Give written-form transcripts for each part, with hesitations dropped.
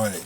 morning.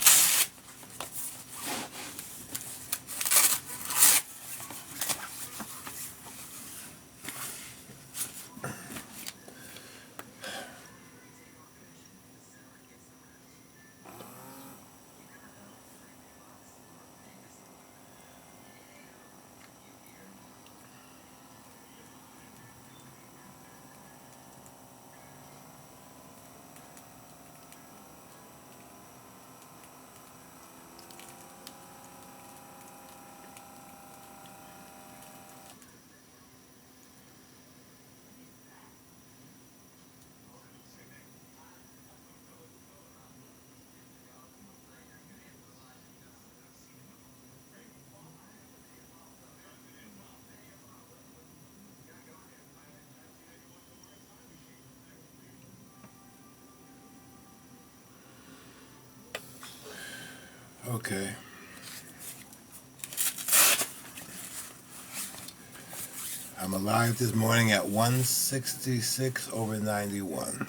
Okay. I'm alive this morning at 166 over 91.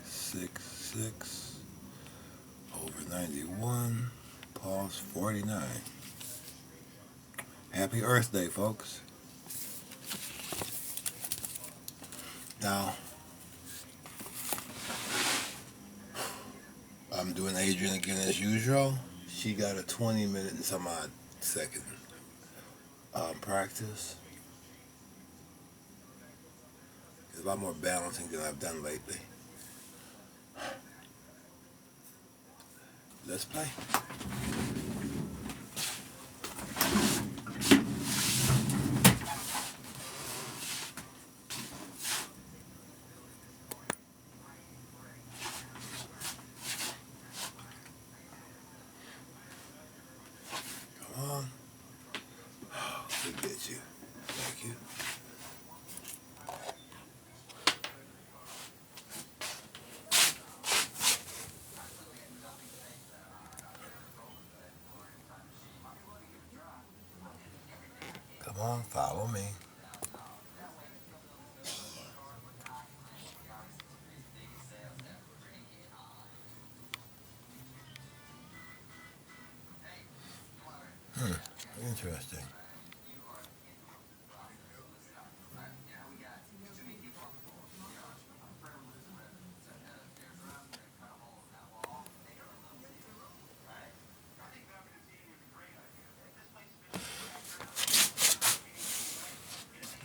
Six over 91. Pause 49. Happy Earth Day, folks. Now, I'm doing Adrienne again as usual. She got a 20-minute and some odd second practice. It's a lot more balancing than I've done lately. Let's play. Come on. Oh, we get you. Thank you. Come on, follow me. Interesting.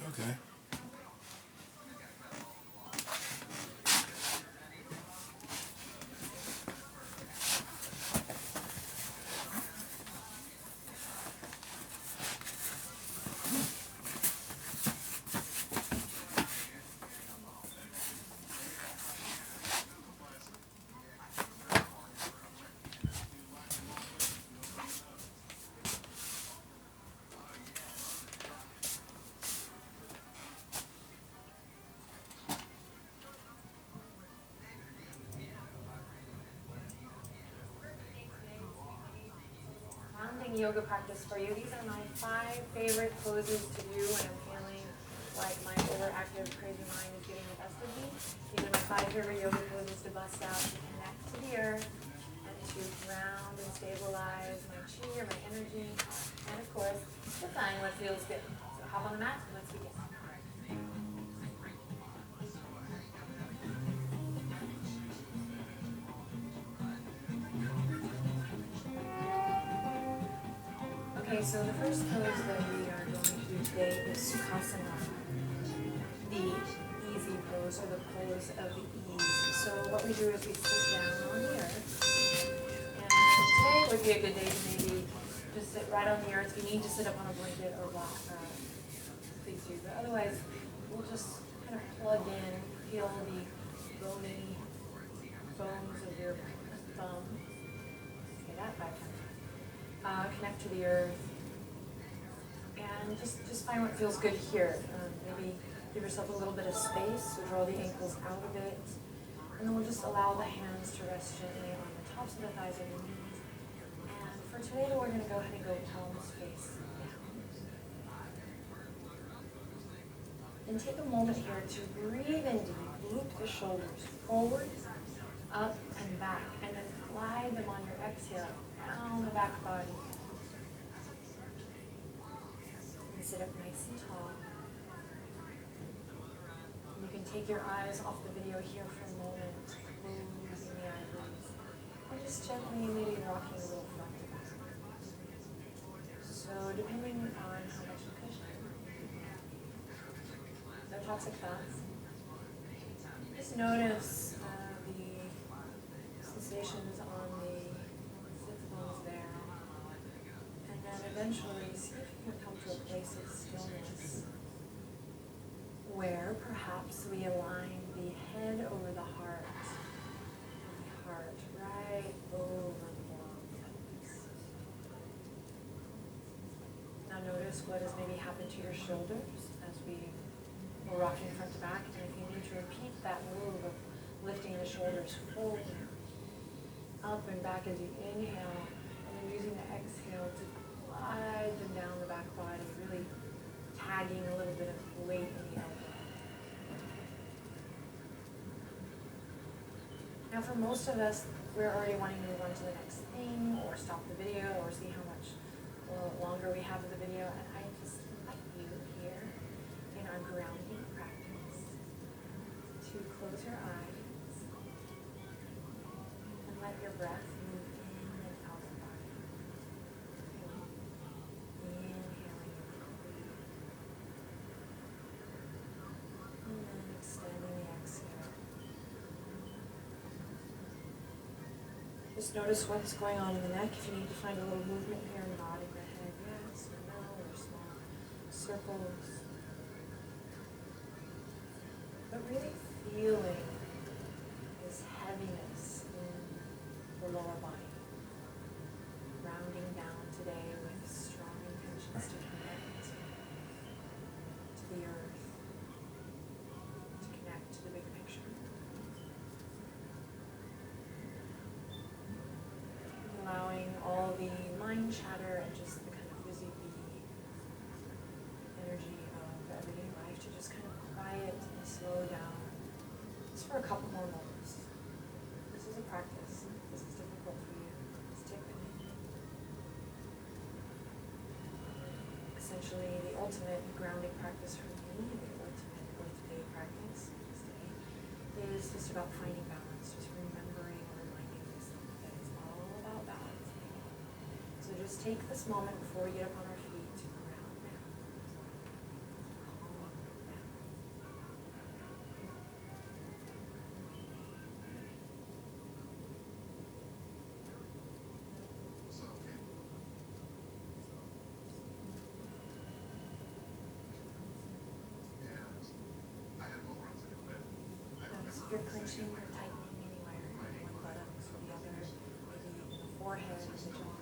Okay. Yoga practice for you. These are my 5 favorite poses to do when I'm feeling like my overactive, crazy mind is getting the best of me. These are my 5 favorite yoga poses to bust out, to connect to the earth, and to ground and stabilize my chi or my energy, and of course, to find what feels good. So hop on the mat and let's begin. Okay, so the first pose that we are going to do today is Sukhasana, the easy pose, or the pose of the ease. So what we do is we sit down on the earth, and today would be a good day to maybe just sit right on the earth. If you need to sit up on a blanket or rock, please do. But otherwise, we'll just kind of plug in, feel the bony bones of your thumb. Say that 5 times. Connect to the earth, and just find what feels good here. Maybe give yourself a little bit of space, so draw the ankles out a bit, And then we'll just allow the hands to rest gently on the tops of the thighs and the knees. And for today, we're going to go ahead and go palms face down. And take a moment here to breathe in deep, loop the shoulders forward, up and back, and then glide them on your exhale down the back body. And sit up nice and tall. And you can take your eyes off the video here for a moment, closing the eyelids, and just gently maybe rocking a little front to back. So depending on how much you cushion, no toxic thoughts. Just notice the sensations on the sits bones there. And then eventually see if you can come to a place of stillness where perhaps we align the head over the heart and the heart right over the lungs. Now notice what has maybe happened to your shoulders as we were rocking front to back, and if you need to repeat that move of lifting the shoulders forward, up and back as you inhale, and then using the exhale to glide them down the back body, really tagging a little bit of weight in the elbow. Now for most of us, we're already wanting to move on to the next thing, or stop the video, or see how much longer we have of the video, and I just invite you here in our grounding practice to close your eyes and let your breath move in and out of the body. Inhaling and then extending the exhale. Just notice what's going on in the neck. If you need to find a little movement here, nodding the head, yes or no, or small circles. But really feeling this heaviness in the lower body. Rounding down today with strong intentions to connect to the earth, to connect to the big picture. Allowing all the mind chatter and just the kind of busy bee energy of everyday life to just kind of quiet and slow down. Just for a couple more moments. This is a practice. This is difficult for you. Stick with me. Essentially, the ultimate grounding practice for me, the ultimate Earth Day practice today, is just about finding balance, just remembering or reminding yourself that it's all about balance. So just take this moment before we get up on our feet to ground down. Calm down. Notice if you're clenching or tightening anywhere, one buttocks or the other, maybe the forehead or the jaw.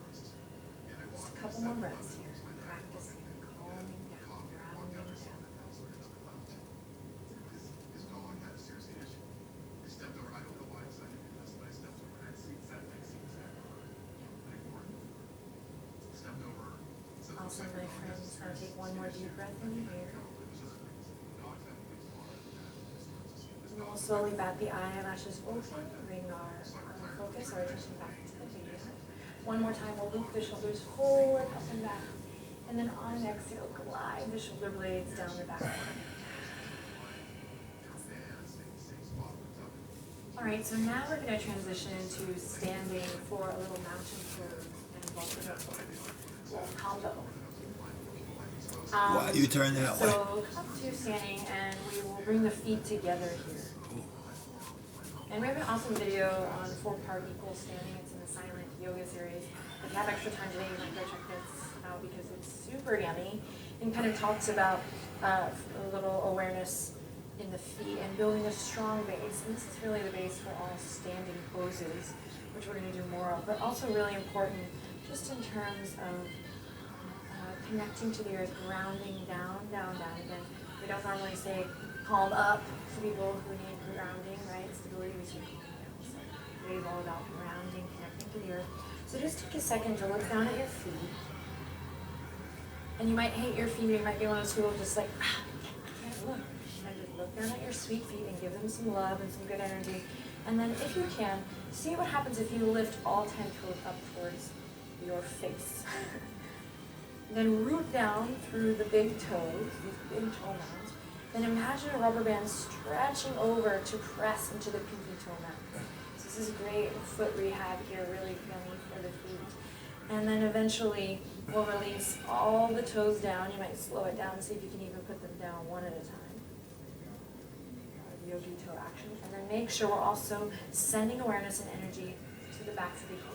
Just a couple more breaths here, practicing calming down, grounding down. Awesome, my friends. Now take one more deep breath in here. And we'll slowly bat the eyelashes open, bring our focus, our attention back to the video. One more time, we'll loop the shoulders forward, up and back. And then on an exhale, glide the shoulder blades down the back. All right, so now we're going to transition to standing for a little mountain pose and vulcan combo. Why you turn that way? So come to standing, and we will bring the feet together here. And we have an awesome video on 4-part equal standing. It's in the silent yoga series. If you have extra time today, you might go check this out because it's super yummy and kind of talks about a little awareness in the feet and building a strong base. And this is really the base for all standing poses, which we're going to do more of, but also really important just in terms of connecting to the earth, grounding down, down, down. Again, we don't normally say palm up for people who need grounding, right? Stability, we say palm down. So wave all about grounding, connecting to the earth. So just take a second to look down at your feet. And you might hate your feet, you might be one of those people just like, I can't look. And just look down at your sweet feet and give them some love and some good energy. And then if you can, see what happens if you lift all 10 toes up towards your face. Then root down through the big toes, these big toe mounds. Then imagine a rubber band stretching over to press into the pinky toe mound. So this is great foot rehab here, really feeling for the feet. And then eventually we'll release all the toes down. You might slow it down and see if you can even put them down one at a time. Yogi toe action. And then make sure we're also sending awareness and energy to the backs of the heels.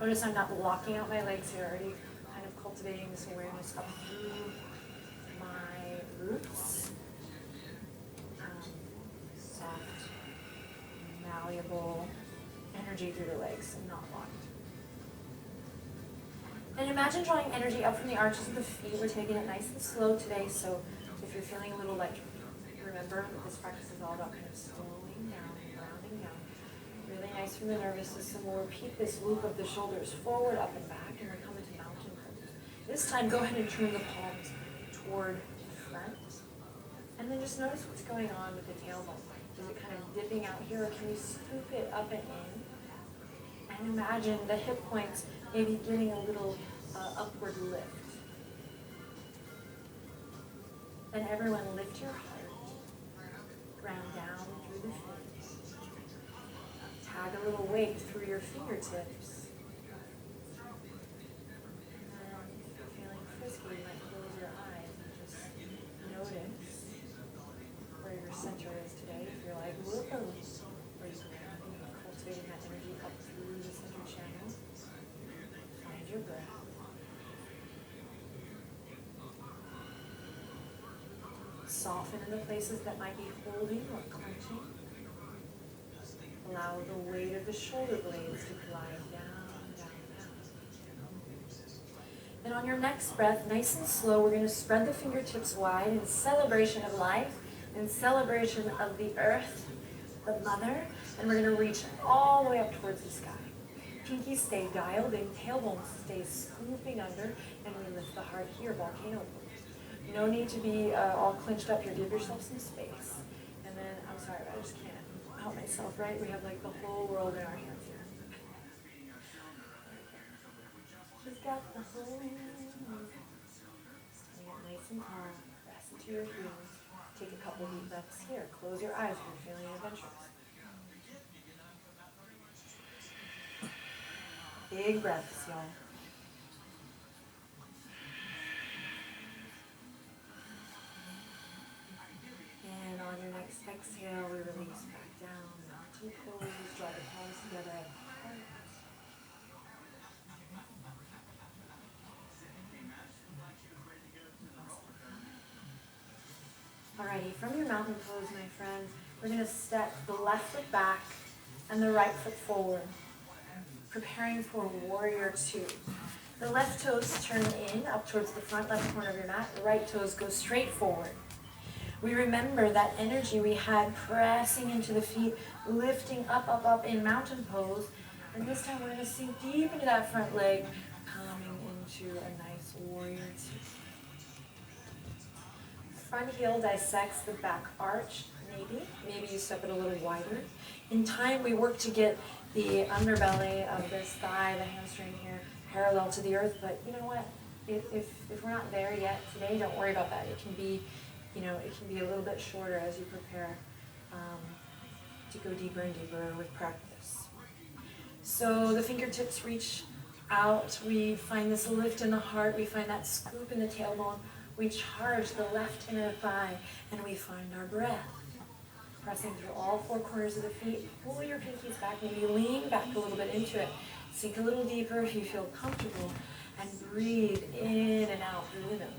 Notice I'm not locking out my legs here, already kind of cultivating this awareness up through my roots. Soft, malleable energy through the legs and not locked. And imagine drawing energy up from the arches of the feet. We're taking it nice and slow today, so if you're feeling a little like, remember that this practice is all about kind of slowing down, grounding down. Really nice from the nervous system. We'll repeat this loop of the shoulders forward, up and back, and we're coming to mountain pose. This time, go ahead and turn the palms toward the front. And then just notice what's going on with the tailbone. Is it kind of dipping out here, or can you scoop it up and in? And imagine the hip points maybe getting a little upward lift. And everyone lift your heart, ground down through the feet. Tag a little weight through your fingertips. And then if you're feeling frisky, you might close your eyes and just notice where your center is today. If you're like, whoa, where you can cultivating that energy up through the center channel. Find your breath. Soften in the places that might be holding or clenching. Allow the weight of the shoulder blades to glide down, down, down. And on your next breath, nice and slow, we're going to spread the fingertips wide in celebration of life, in celebration of the earth, the mother, and we're going to reach all the way up towards the sky. Pinkies stay dialed in, tailbones stay scooping under, and we lift the heart here, volcano pose. No need to be all clenched up here. Give yourself some space. And then, I'm sorry, I just can't help myself, right? We have like the whole world in our hands here. She's got the whole world. Standing up nice and tall. Press into your heels. Take a couple deep breaths here. Close your eyes if you're feeling adventurous. Big breaths, y'all. And on your next exhale, we release back down. Mountain pose. Draw the palms together at the heart. Alrighty, from your mountain pose, my friend, we're going to step the left foot back and the right foot forward, preparing for warrior two. The left toes turn in, up towards the front left corner of your mat. The right toes go straight forward. We remember that energy we had pressing into the feet, lifting up, up, up in mountain pose. And this time we're going to sink deep into that front leg, coming into a nice warrior two. Front heel dissects the back arch, maybe. Maybe you step it a little wider. In time, we work to get the underbelly of this thigh, the hamstring here, parallel to the earth. But you know what? If we're not there yet today, don't worry about that. It can be, it can be a little bit shorter as you prepare to go deeper and deeper with practice. So the fingertips reach out. We find this lift in the heart. We find that scoop in the tailbone. We charge the left inner thigh, and we find our breath. Pressing through all four corners of the feet. Pull your pinkies back, maybe lean back a little bit into it. Sink a little deeper if you feel comfortable, and breathe in and out through the nose.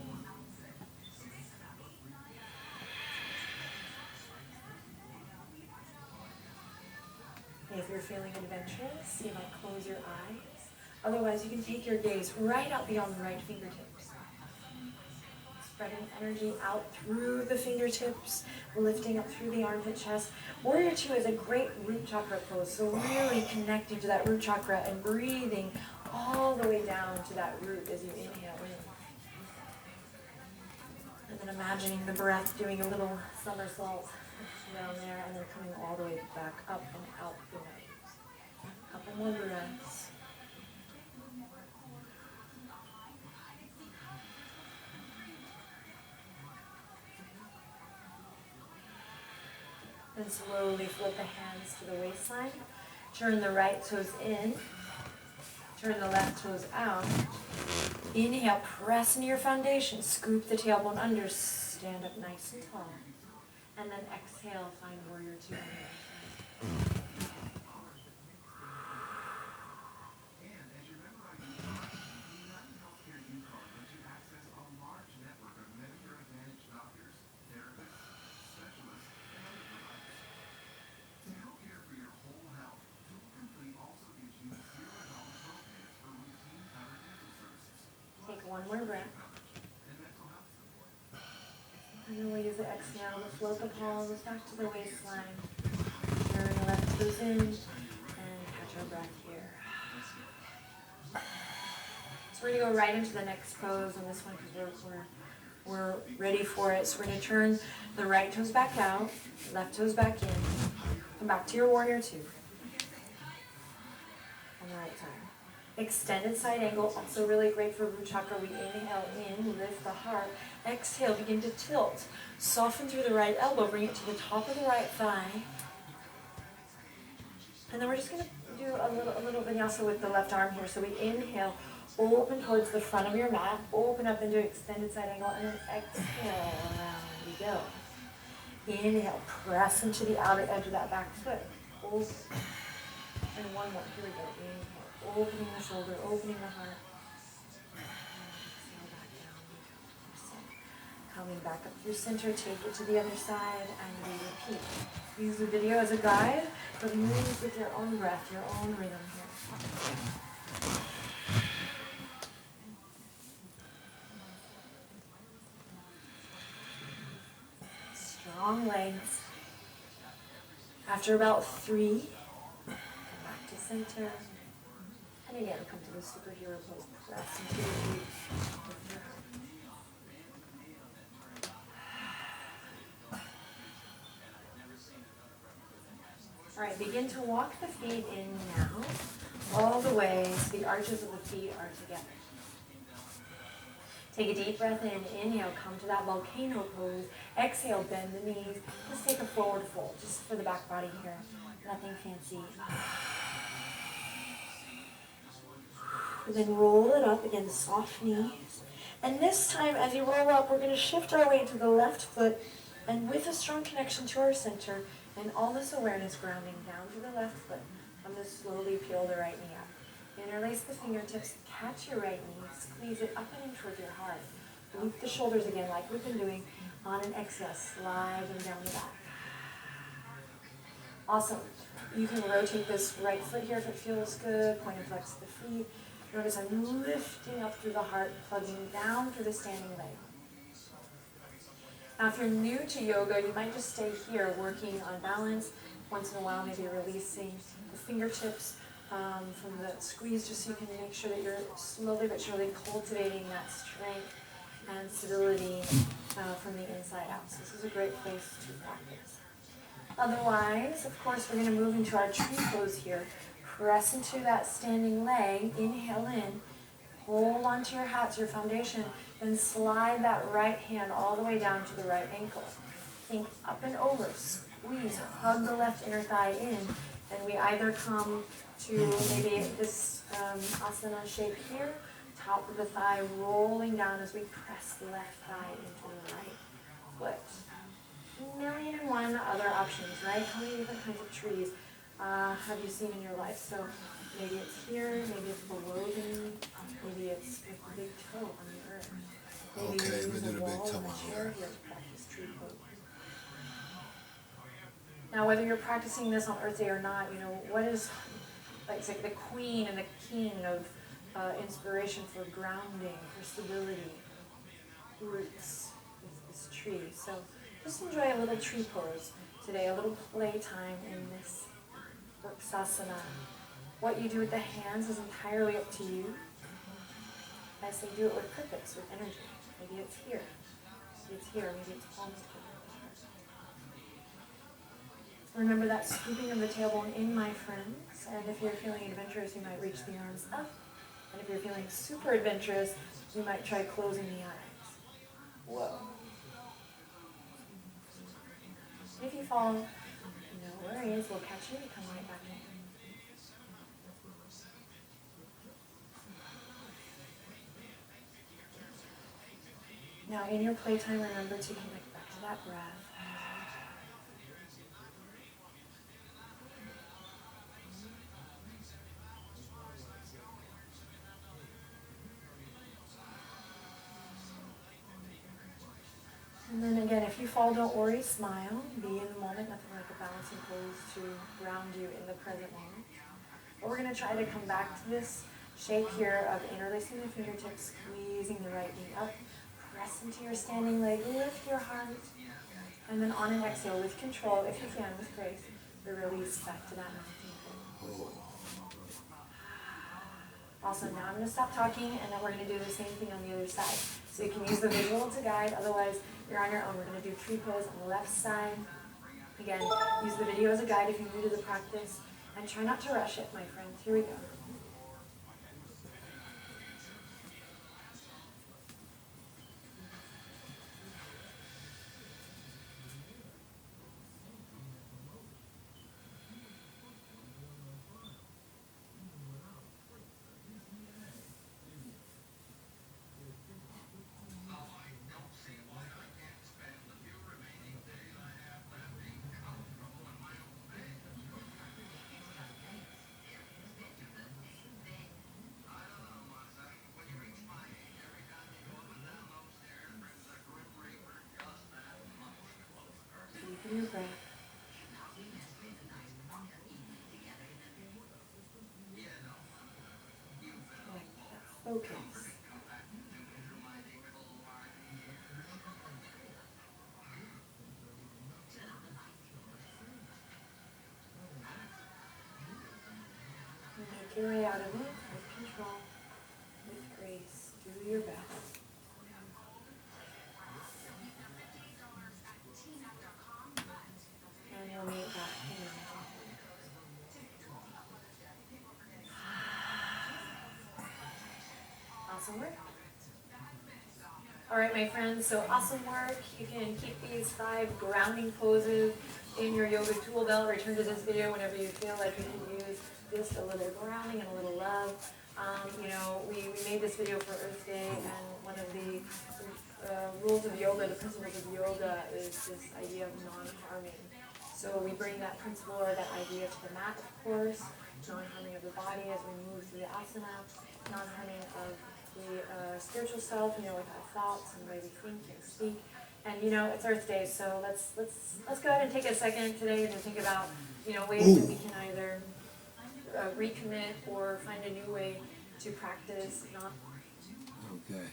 If you're feeling adventurous, you might close your eyes. Otherwise, you can take your gaze right out beyond the right fingertips. spreading energy out through the fingertips, lifting up through the armpit chest. Warrior Two is a great root chakra pose, so really connecting to that root chakra and breathing all the way down to that root as you inhale in. And then imagining the breath doing a little somersault down there and then coming all the way back up and out the nose. Couple more breaths. Then slowly flip the hands to the waistline. Turn the right toes in. Turn the left toes out. Inhale, press into your foundation. Scoop the tailbone under. Stand up nice and tall. And then exhale, find Warrior Two on the other side. Take one more breath. And then we'll use the exhale to float the palms back to the waistline. Turn the left toes in and catch our breath here. So we're going to go right into the next pose on this one because we're ready for it. So we're going to turn the right toes back out, left toes back in. Come back to your Warrior Two. On the right side. Extended side angle, also really great for root chakra. We inhale in, lift the heart. Exhale, begin to tilt. Soften through the right elbow, bring it to the top of the right thigh. And then we're just going to do a little vinyasa with the left arm here. So we inhale, open towards the front of your mat, open up into extended side angle, and then exhale, around we go. Inhale, press into the outer edge of that back foot. Open. And one more, here we go. Inhale. Opening the shoulder, opening the heart. Exhale back down. Coming back up through center, take it to the other side, and we repeat. Use the video as a guide, but move with your own breath, your own rhythm here. Strong legs. After about 3, come back to center. And again, come to the superhero pose. Press into your feet. All right, begin to walk the feet in now, all the way so the arches of the feet are together. Take a deep breath in. Inhale, come to that volcano pose. Exhale, bend the knees. Let's take a forward fold, just for the back body here. Nothing fancy. And then roll it up, again, soft knees. And this time, as you roll up, we're going to shift our weight to the left foot, and with a strong connection to our center, and all this awareness grounding down to the left foot, I'm going to slowly peel the right knee up. Interlace the fingertips, catch your right knee, squeeze it up and in towards your heart. Loop the shoulders again, like we've been doing. On an exhale, slide them down the back. Awesome. You can rotate this right foot here if it feels good. Point and flex the feet. Notice I'm lifting up through the heart, plugging down through the standing leg. Now if you're new to yoga, you might just stay here working on balance. Once in a while, maybe releasing the fingertips from the squeeze, just so you can make sure that you're slowly but surely cultivating that strength and stability from the inside out. So this is a great place to practice. Otherwise, of course, we're going to move into our tree pose here. Press into that standing leg, inhale in, hold onto your hats, your foundation, then slide that right hand all the way down to the right ankle. Think up and over, squeeze, hug the left inner thigh in, and we either come to maybe this asana shape here, top of the thigh rolling down as we press the left thigh into the right foot. 1,000,001 other options, right? How many different kinds of trees have you seen in your life? So maybe it's here, maybe it's below the knee, maybe it's with the big toe on the earth. Maybe Okay, you we use did a a big wall toe and a on chair there. here to practice tree pose. Now, whether you're practicing this on Earth Day or not, you know, what is, like, it's like the queen and the king of inspiration for grounding, for stability? roots with this tree. So just enjoy a little tree pose today, a little playtime in this Vrksasana. What you do with the hands is entirely up to you. I say do it with purpose, with energy. Maybe it's here, maybe it's here, maybe it's palms together. Remember that scooping of the tailbone in, my friends. And if you're feeling adventurous, you might reach the arms up. And if you're feeling super adventurous, you might try closing the eyes. Whoa. If you fall, no worries, we'll catch you and come right back in. Now in your playtime, remember to connect back to that breath. And then again, if you fall, don't worry, smile. Be in the moment, nothing like a balancing pose to ground you in the present moment. But we're going to try to come back to this shape here of interlacing the fingertips, squeezing the right knee up, press into your standing leg, lift your heart, and then on an exhale with control, if you can, with grace, we release back to that mountain pose. Awesome, now I'm going to stop talking and then we're going to do the same thing on the other side. So you can use the visual to guide, otherwise you're on your own. We're going to do tree pose on the left side. Again, use the video as a guide if you're new to the practice, and try not to rush it, my friends. Here we go. Deepen your breath. Connect that focus. Make your way out of it with control, with grace. Do your best. And you'll meet back in. Awesome work. All right, my friends, so awesome work. You can keep these 5 grounding poses in your yoga tool belt. Return to this video whenever you feel like you can use just a little grounding and a little love. We made this video for Earth Day, and one of the rules of yoga, the principles of yoga, is this idea of non-harming. So we bring that principle or that idea to the mat, of course, non-harming of the body as we move through the asana, non-harming of the spiritual self, with our thoughts and the way we think and speak. And it's Earth Day, so let's go ahead and take a second today to think about ways that we can either recommit or find a new way to practice. Okay.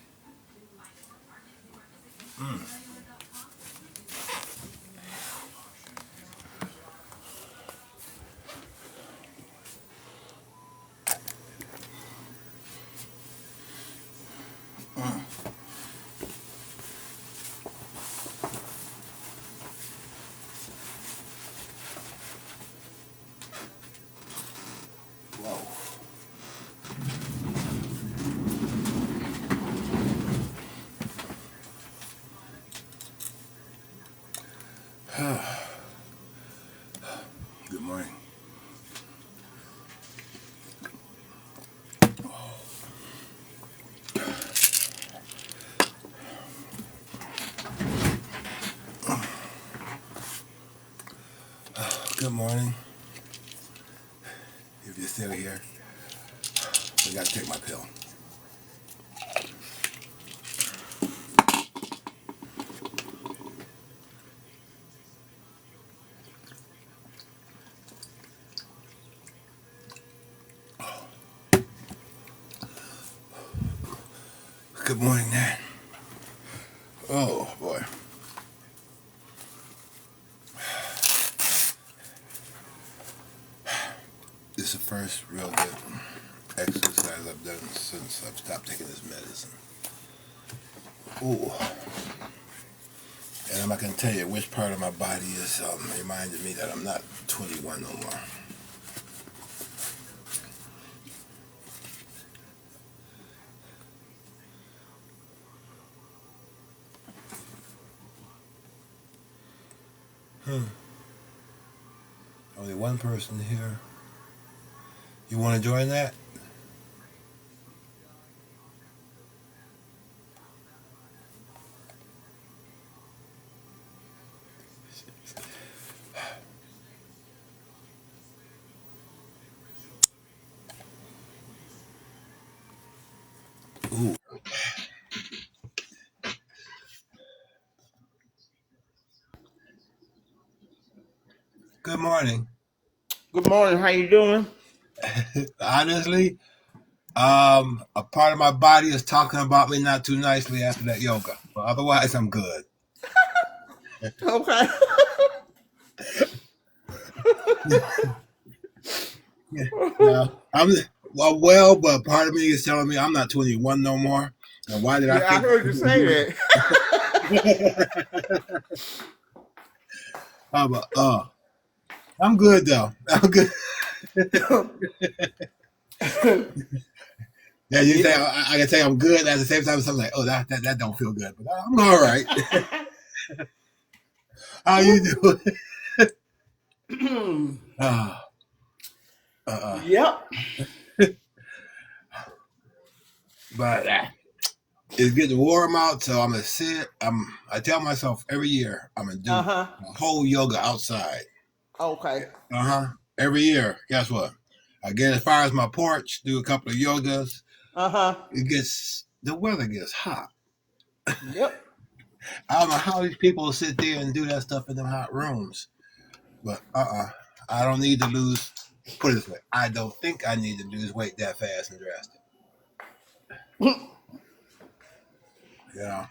Good morning. Good morning. If you're still here, I gotta take my pill. Good morning, Nan. Oh boy. This is the first real good exercise I've done since I've stopped taking this medicine. Ooh. And I'm not going to tell you which part of my body is reminding me that I'm not 21 no more. Only one person here. You want to join that? Ooh. Good morning. Good morning. How you doing? Honestly, a part of my body is talking about me not too nicely after that yoga. But otherwise, I'm good. Okay. Yeah. Now, but part of me is telling me I'm not 21 no more. And why did I Yeah, I think? heard you say I'm good though. I'm good. that. Yeah, you say Yeah. I can say I'm good at the same time. So I'm like, oh, that don't feel good, but I'm all right. How you doing? uh, Yep. but it's getting warm out, so I'm gonna sit. I tell myself every year I'm gonna do Uh-huh. a whole yoga outside. Okay. Every year. Guess what? I get as far as my porch, do a couple of yogas. Uh-huh. The weather gets hot. Yep. I don't know how these people sit there and do that stuff in them hot rooms. But I don't need to lose. Put it this way, I don't think I need to lose weight that fast and drastic. Yeah.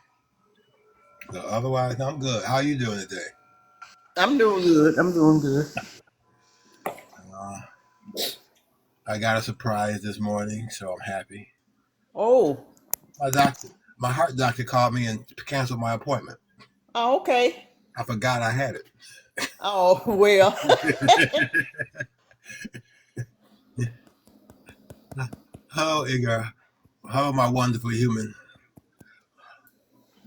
So otherwise, I'm good. How you doing today? I'm doing good. I'm doing good. Uh, I got a surprise this morning, so I'm happy. Oh. My doctor, my heart doctor called me and canceled my appointment. Oh, okay. I forgot I had it. Oh, well. Hello, Igor. Hello, my wonderful human.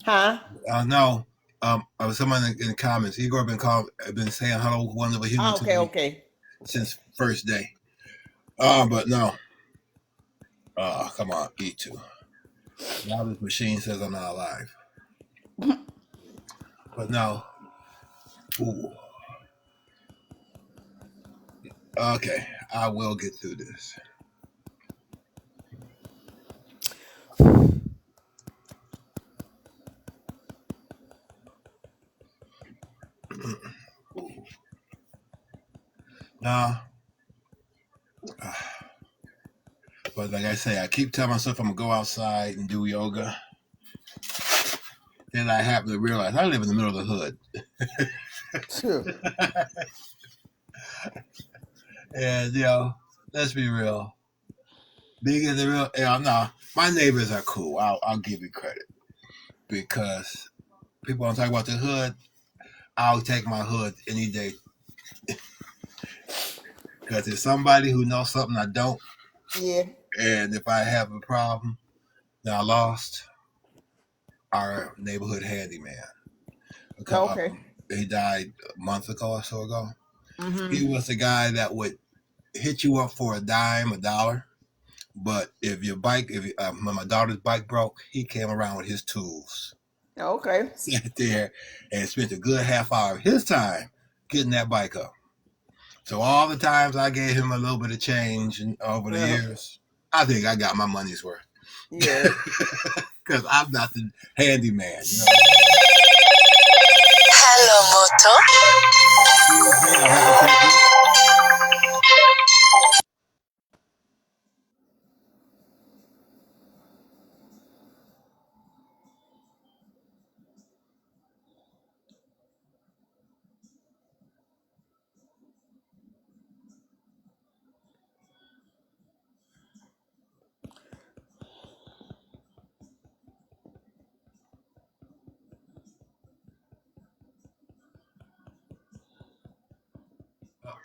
Huh? No, I was someone in the comments. Igor been saying hello, wonderful human to Okay, me okay. since first day. But no. Come on, eat too. Now this machine says I'm not alive. But no. Ooh. Okay, I will get through this. No. But like I say, I keep telling myself I'm gonna go outside and do yoga. Then I happen to realize I live in the middle of the hood. Sure. And let's be real. Being in the real, no, my neighbors are cool. I'll give you credit because people want to talk about the hood. I'll take my hood any day because there's somebody who knows something I don't, Yeah. and if I have a problem that I lost, our neighborhood handyman. Okay. He died a month ago or so ago. He Mm-hmm. was the guy that would hit you up for a dime, a dollar. But when my daughter's bike broke, he came around with his tools, Okay. sat there, and spent a good half hour of his time getting that bike up. So all the times I gave him a little bit of change over the Uh, years, I think I got my money's worth yeah. because I'm not the handyman. Hello, Excuse me, I have to take this.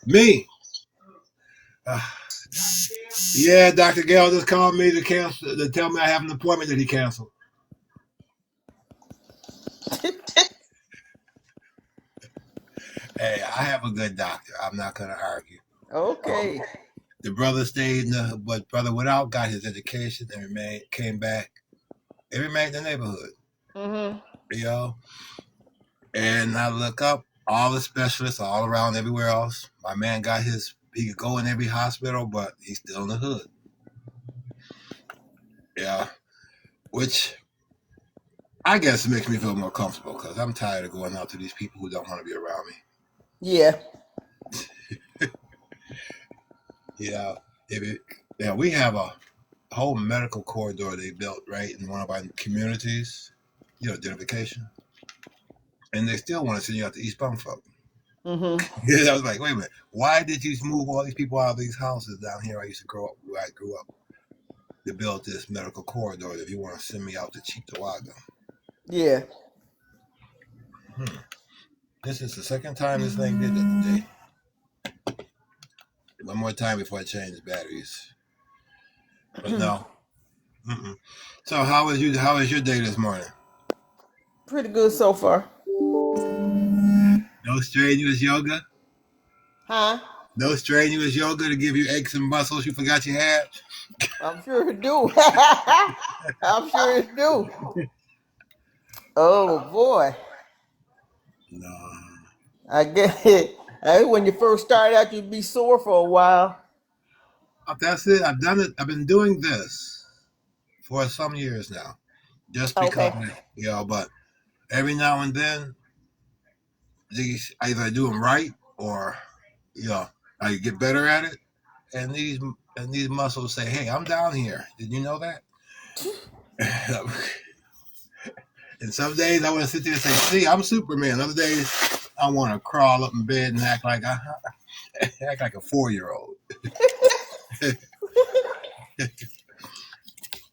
Me. Uh, yeah, Dr. Gale just called me to cancel to tell me I have an appointment that he canceled. Hey, I have a good doctor. I'm not gonna argue. Okay. The brother stayed in the but brother went out, got his education, and came back. It remained in the neighborhood. Mm-hmm. You know? And I look up all the specialists all around everywhere else. My man got he could go in every hospital, but he's still in the hood. Yeah. Which I guess makes me feel more comfortable because I'm tired of going out to these people who don't want to be around me. Yeah. We have a whole medical corridor they built right in one of our communities, identification. And they still want to send you out to East Bumfuck. Mm-hmm. Yeah, I was like, wait a minute, why did you move all these people out of these houses down here I used to grow up where I grew up to build this medical corridor if you want to send me out to Cheektowaga? Yeah. This is the second time this thing did that today. One more time before I change batteries. But no. Mm-mm. So how was your day this morning? Pretty good so far. No strenuous yoga? Huh? No strenuous yoga to give you aches and muscles you forgot you had? I'm sure it do. I'm sure it do. Oh boy. No. I guess when you first start out, you'd be sore for a while. That's it. I've done it. I've been doing this for some years now. Just because, Okay. but every now and then, either I do them right or, I get better at it. And these muscles say, "Hey, I'm down here. Did you know that?" And some days I want to sit there and say, "See, I'm Superman." Other days I want to crawl up in bed and act like a 4-year-old.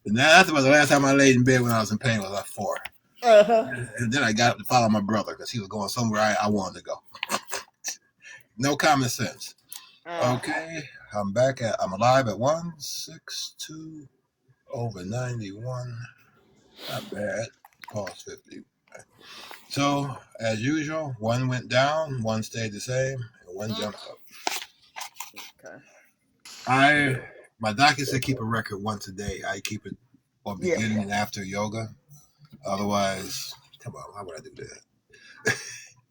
And that's about the last time I laid in bed when I was in pain was like 4. And then I got up to follow my brother because he was going somewhere I wanted to go. No common sense. Okay, I'm alive at 162 over 91. Not bad. Pause 50. So, as usual, one went down, one stayed the same, and one jumped up. Okay. My doctor said keep a record once a day. I keep it on beginning and after yoga. Otherwise, come on, why would I do that?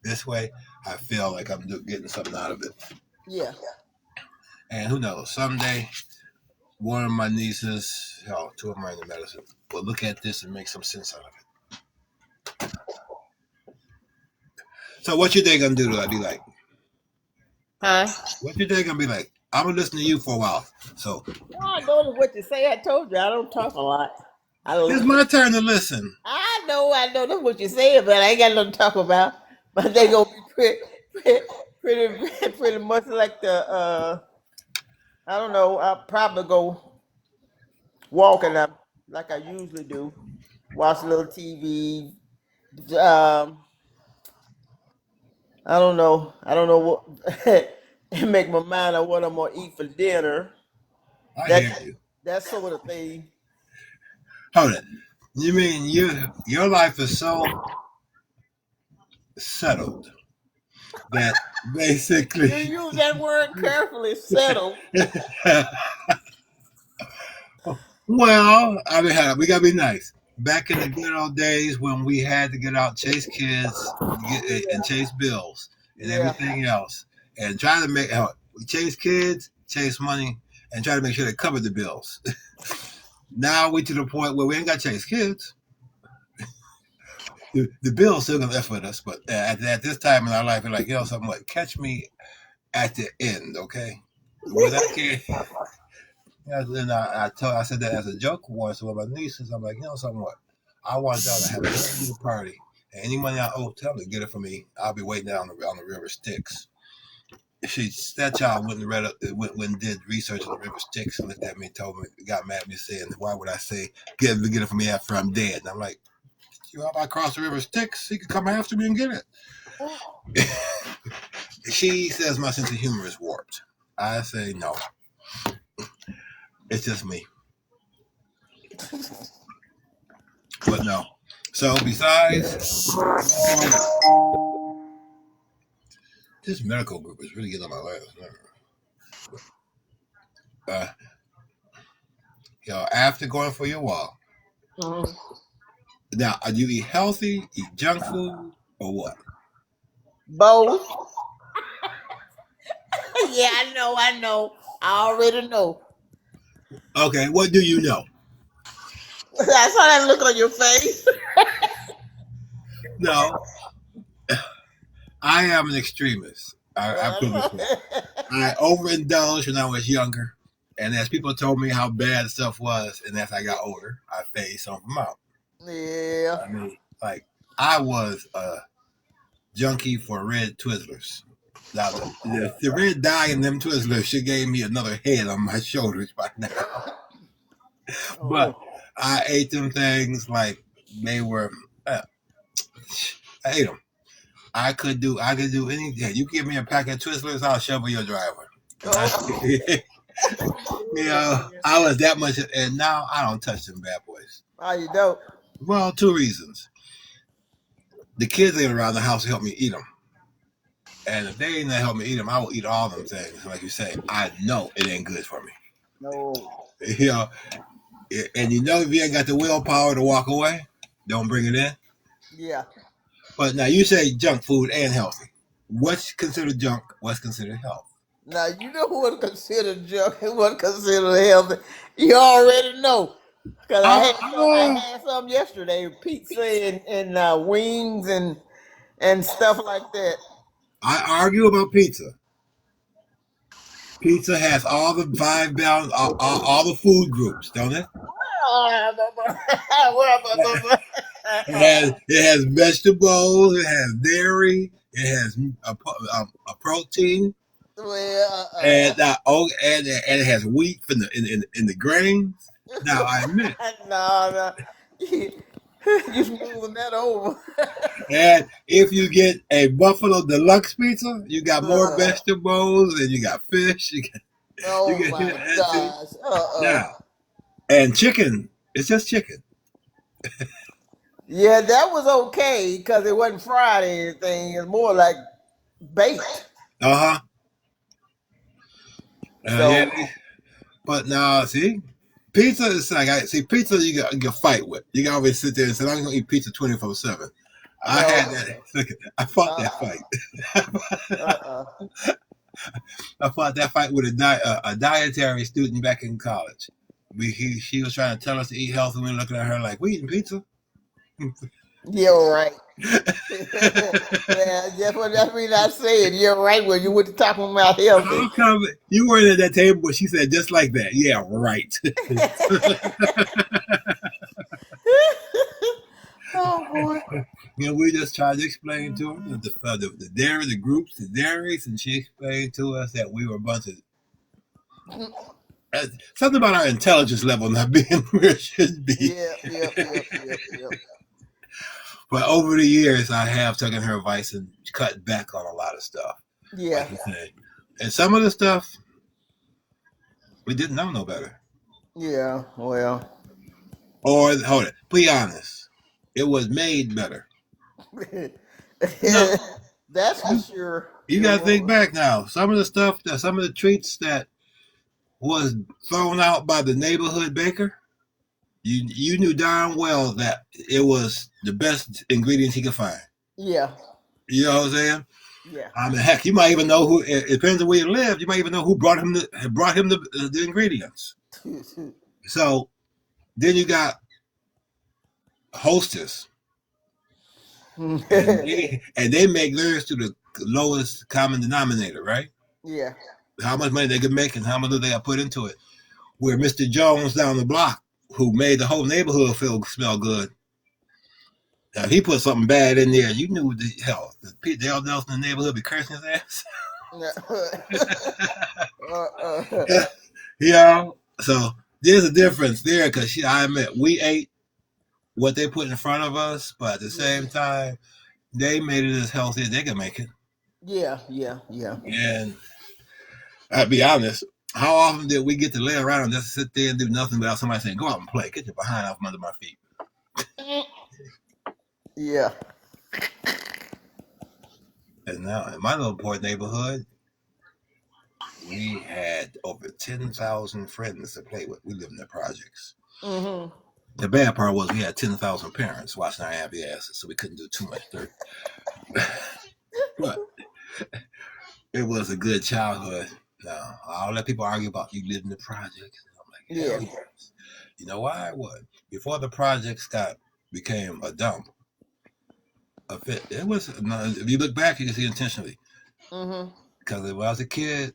This way, I feel like I'm getting something out of it. Yeah. And who knows, someday, one of my nieces, 2 of them are in the medicine, will look at this and make some sense out of it. So what your day gonna do? I'd be like, huh? What your day gonna be like? I'm gonna listen to you for a while. So I know what you say. I told you I don't talk a lot. It's my turn to listen. I know that's what you're saying, but I ain't got nothing to talk about. But they gonna be pretty much like the I don't know. I'll probably go walking up like I usually do. Watch a little TV. I don't know what make my mind on what I'm gonna eat for dinner. I hear you. That sort of thing. Hold it. You mean your life is so settled that basically you use that word carefully, settled. Well, I mean, we gotta be nice. Back in the good old days when we had to get out, chase kids, and chase bills and everything else, and try to make we chase kids, chase money, and try to make sure they cover the bills. Now we to the point where we ain't got to chase kids. The bill's still gonna F with us, but at this time in our life, we're like, something like, catch me at the end, okay? With that kid. And I said that as a joke once to one of my nieces. I'm like, something what? I want y'all to have a little party. And any money I owe, tell them to get it for me. I'll be waiting on the river Styx. That child went and did research on the river Styx and looked at me and told me, got mad at me saying, why would I say, get it for me after I'm dead? And I'm like, how about I cross the river Styx? He could come after me and get it. She says my sense of humor is warped. I say no. It's just me. But no. So besides, this medical group is really getting on my last nerve. After going for your walk, now do you eat healthy, eat junk food, or what? Both. Yeah, I know. I already know. Okay, what do you know? I saw that look on your face. No, I am an extremist. I put it before. I overindulged when I was younger, and as people told me how bad stuff was, and as I got older, I phased some of them out. Yeah. I mean, like I was a junkie for red Twizzlers. Now the red dye in them Twizzlers, she gave me another head on my shoulders by now. But I ate them things like they were. I ate them. I could do anything. You give me a pack of Twizzlers, I'll shovel your driveway. I was that much, and now I don't touch them bad boys. Oh, you don't? Well, 2 reasons. The kids ain't around the house to help me eat them. And if they ain't to help me eat them, I will eat all them things. Like you say, I know it ain't good for me. No. And if you ain't got the willpower to walk away, don't bring it in. Yeah. But now you say junk food and healthy. What's considered junk? What's considered health? Now you know what's considered junk and what's considered healthy. You already know. Because I had some yesterday, pizza and wings and stuff like that. I argue about pizza. Pizza has all the 5 balance, all the food groups, don't it? It has vegetables. It has dairy. It has a protein. And it has wheat in the grains. Now I admit. No. You moving that over. And if you get a Buffalo Deluxe pizza, you got more vegetables and you got fish. My gosh. Now, and chicken, it's just chicken. Yeah, that was okay because it wasn't fried or anything. It's more like baked. Yeah. But now, see, pizza is like pizza you can fight with. You can always sit there and say, "I'm gonna eat pizza 24/7." I had that. I fought that fight. I fought that fight with a dietary student back in college. She was trying to tell us to eat healthy. We were looking at her like, "We eating pizza?" You're right. Yeah, that's what I said. You're right when you were talking about healthy. You weren't at that table, but she said just like that. Yeah, right. Oh boy. We just tried to explain to her the dairy, the groups, the dairies, and she explained to us that we were a bunch of something about our intelligence level not being where it should be. Yep. But over the years, I have taken her advice and cut back on a lot of stuff. Yeah. Like and some of the stuff, we didn't know no better. Yeah, well. Or, hold it, be honest. It was made better. No, that's for sure. You got to think back now. Some of the treats that was thrown out by the neighborhood baker, you knew darn well that it was the best ingredients he could find. Yeah. You know what I'm saying? Yeah. I mean, heck, you might even know who. It depends on where you live. You might even know who brought him the ingredients. So then you got Hostess, and they make theirs to the lowest common denominator, right? Yeah. How much money they could make and how much they got put into it. Where Mr. Jones down the block, who made the whole neighborhood smell good. Now, if he put something bad in there, you knew the Dale Nelson in the neighborhood be cursing his ass. So there's a difference there because I admit we ate what they put in front of us, but at the same time, they made it as healthy as they could make it. Yeah. And I'll be honest, how often did we get to lay around and just sit there and do nothing without somebody saying, "Go out and play, get your behind out from under my feet"? Yeah. And now in my little poor neighborhood, we had over 10,000 friends to play with. We lived in the projects. Mm-hmm. The bad part was we had 10,000 parents watching our happy asses, so we couldn't do too much dirt. But it was a good childhood. Now, I'll let people argue about you lived in the projects. I'm like, hell Yeah. yes. You know why I would? Before the projects became a dump, it was, if you look back, you can see intentionally. Mm-hmm. Because when I was a kid,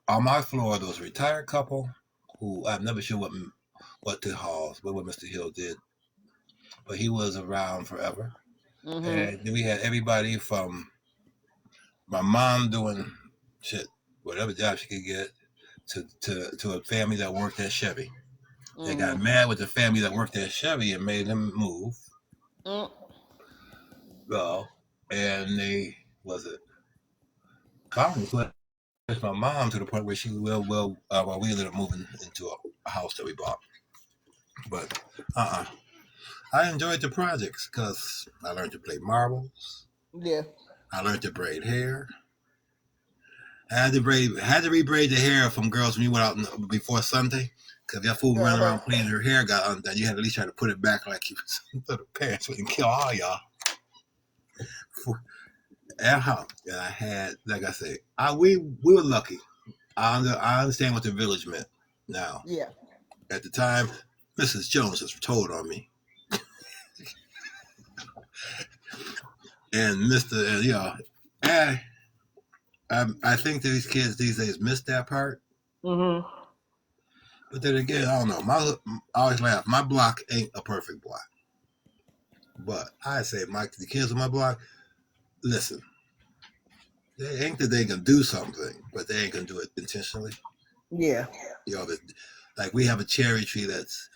on my floor, there was a retired couple who I'm never sure what Mr. Hill did, but he was around forever. Mm-hmm. And then we had everybody from my mom doing shit, whatever job she could get, to a family that worked at Chevy. They got mad with the family that worked at Chevy and made them move. Mm. Well, and they finally put my mom to the point where she we ended up moving into a house that we bought. But I enjoyed the projects because I learned to play marbles. Yeah. I learned to braid hair. I had to rebraid the hair from girls when you went out before Sunday. Because if that fool running around playing her hair got undone, you had to at least try to put it back like you was so the parents wouldn't kill all y'all. And I had, like I say, we were lucky. I understand what the village meant now. Yeah. At the time, Mrs. Jones was told on me. And I think these kids these days miss that part. Mm-hmm. But then again, I don't know. I always laugh. My block ain't a perfect block. But I say, the kids on my block, listen, they ain't that they can do something, but they ain't gonna do it intentionally. Yeah. Like we have a cherry tree that's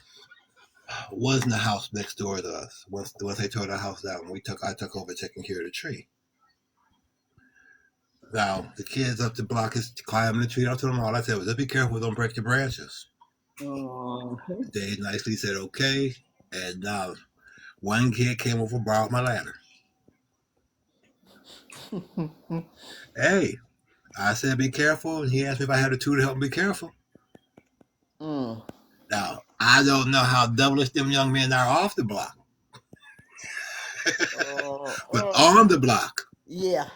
was in the house next door to us. Once they tore the house down, I took over taking care of the tree. Now the kids up the block is climbing the tree. I told them all I said was, just be careful, don't break the branches. Mm-hmm. They nicely said okay, and now one kid came over and borrowed my ladder. Hey, I said be careful, and he asked me if I had a tool to help him be careful. Mm. Now I don't know how devilish them young men are off the block, but on the block. Yeah.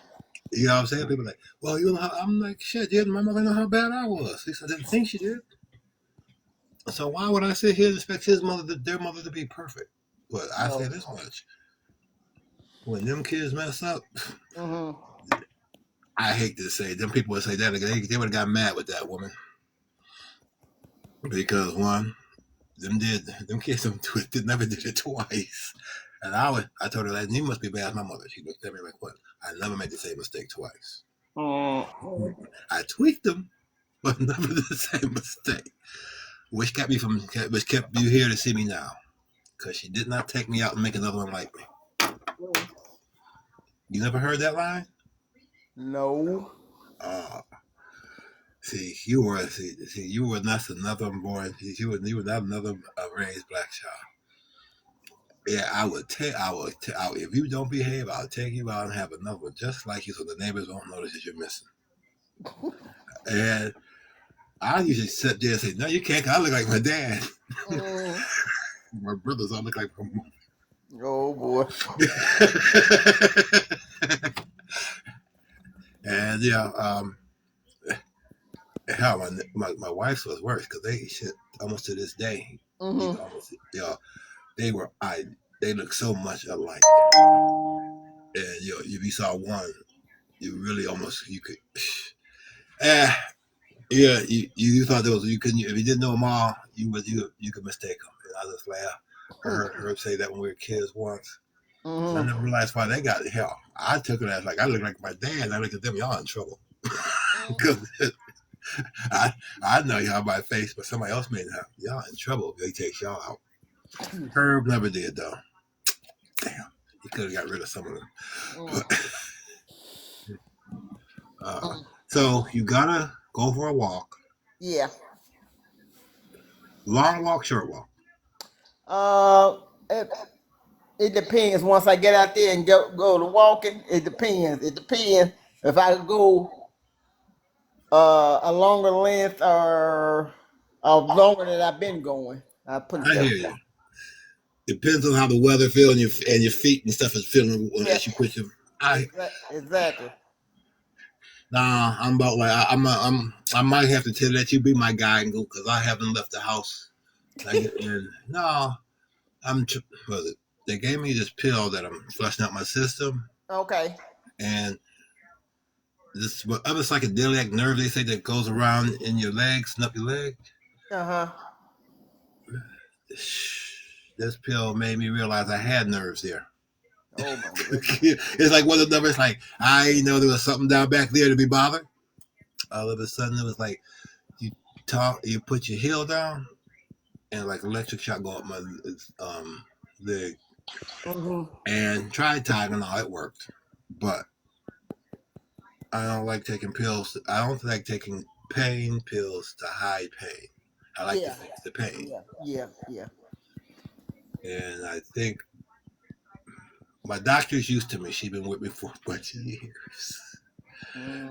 You know what I'm saying? People are like, well, you know how I'm like, shit, yeah, my mother know how bad I was. At least I didn't think she did. So why would I sit here and expect their mother to be perfect? But I say this much. When them kids mess up, I hate to say, them people would say that they would have got mad with that woman. Because one, them kids never did it twice. And I told her that you must be bad as my mother. She looked at me like, what? I never made the same mistake twice. I tweaked them, but never the same mistake. Which kept you here to see me now. Because she did not take me out and make another one like me. You never heard that line? No. You were not another born. You were not another raised black child. Yeah, I would if you don't behave, I'll take you out and have another one just like you, so the neighbors won't notice that you're missing. And I usually sit there and say, "No, you can't. 'Cause I look like my dad. My brothers all look like my mom." Oh boy. And hell, my wife's was worse because they almost to this day. They look so much alike. And if you saw one, you really you could. You thought there was you couldn't if you didn't know them all, you could mistake them. And I just laugh. I heard her say that when we were kids once. I never realized why they got hell. I took it as like I look like my dad. I look at them, y'all in trouble. Because I know y'all by face, but somebody else may not. Y'all in trouble if they take y'all out. Herb never did though. Damn, he could have got rid of some of them. So you gotta go for a walk. Yeah. Long walk, short walk. It depends. Once I get out there and go to walking, it depends. It depends if I go a longer length or longer than I've been going. I put it I that hear way. you. Depends on how the weather feels and your feet and stuff is feeling Yeah. as you put your. Exactly. Nah, I'm about like I might have to let you be my guy and go because I haven't left the house. And no, well, they gave me this pill that I'm flushing out my system, Okay. and this other psychedelic nerve they say that goes around in your legs and up your leg. Uh-huh. This pill made me realize I had nerves there. Oh my goodness. It's like one of the numbers like I didn't know there was something down back there to be bothered. All of a sudden it was like you put your heel down and like electric shock go up my leg. Mm-hmm. And tried Tylenol, it worked. But I don't like taking pills. I don't like taking pain pills to hide pain. I like to fix the pain. Yeah. And I think my doctor's used to me. She's been with me for a bunch of years.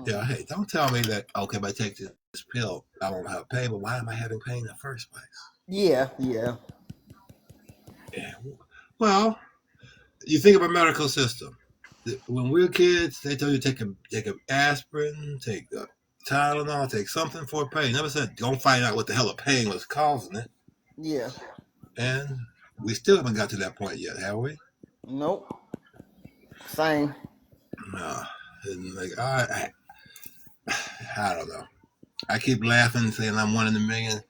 Yeah, hey, don't tell me that, okay, if I take this pill, I won't have pain, but why am I having pain in the first place? Yeah. Well, you think of a medical system. When we were kids, they told you to take an aspirin, take a Tylenol, take something for pain. Never said don't find out what the hell a pain was causing it. Yeah. And we still haven't got to that point yet, have we? Nope. Same. No. And like I don't know. I keep laughing, saying I'm one in a million